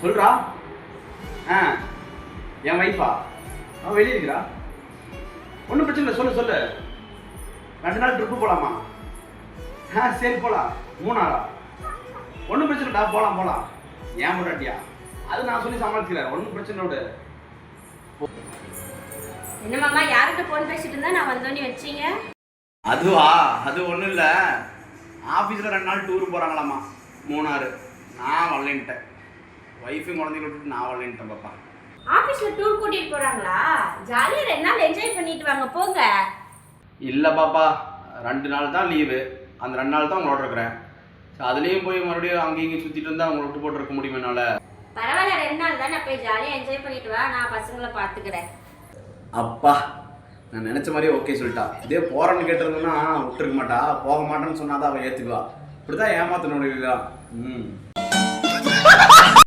சொல்றா. என் வைஃபா அவன் வெளியே இருக்கிறா. ஒன்றும் பிரச்சனை இல்லை, சொல்லு சொல்லு. 2 நாள் ட்ரிப்பு போகலாமா? சரி போகலாம். 3 நாளா? ஒன்றும் பிரச்சனை இல்லைடா, போகலாம் போகலாம். ஏன் போட்டாட்டியா? அது நான் சொல்லி சமாளிக்கிறேன், ஒன்றும் பிரச்சனை விடு. என்ன மாமா, யார்கிட்ட ஃபோன் பேசிட்டு இருந்தா நான் வந்தோன்னே வச்சீங்க? அதுவா, அது ஒன்றும் இல்லை. ஆஃபீஸில் 2 நாள் டூர் போகிறாங்களாம்மா, மூணாறு. நான் வரலேன்ட்டேன். ஒய்ஃபையும் குழந்தைங்க விட்டுட்டு நான் வரலேன்ட்டேன் பாப்பா. ஆஃபீஸில் டூர் கூட்டிகிட்டு போகிறாங்களா? ஜாலியாக 2 நாள் என்ஜாய் பண்ணிட்டு வாங்க, போங்க. இல்லை பாப்பா, 2 நாள் தான் லீவு. அந்த 2 நாள் தான் உங்களோட இருக்கிறேன். அதுலேயும் போய் மறுபடியும் அங்கேயும் இங்கேயும் சுற்றிட்டு இருந்தால் உங்களை விட்டு போட்டு இருக்க முடியும் என்னால். பரவாயில்ல, 2 நாள் தான், நான் போய் ஜாலியாக என்ஜாய் பண்ணிட்டு வா, நான் பசங்களை பார்த்துக்கிறேன். அப்பா, நான் நினச்ச மாதிரியே ஓகே சொல்லிட்டா. இதே போகிறேன்னு கேட்டிருந்தேன்னா விட்டுருக்க மாட்டா. போக மாட்டேன்னு சொன்னாதான் அவள் ஏற்றுக்குவா. இப்படி தான் ஏமாத்தணும்.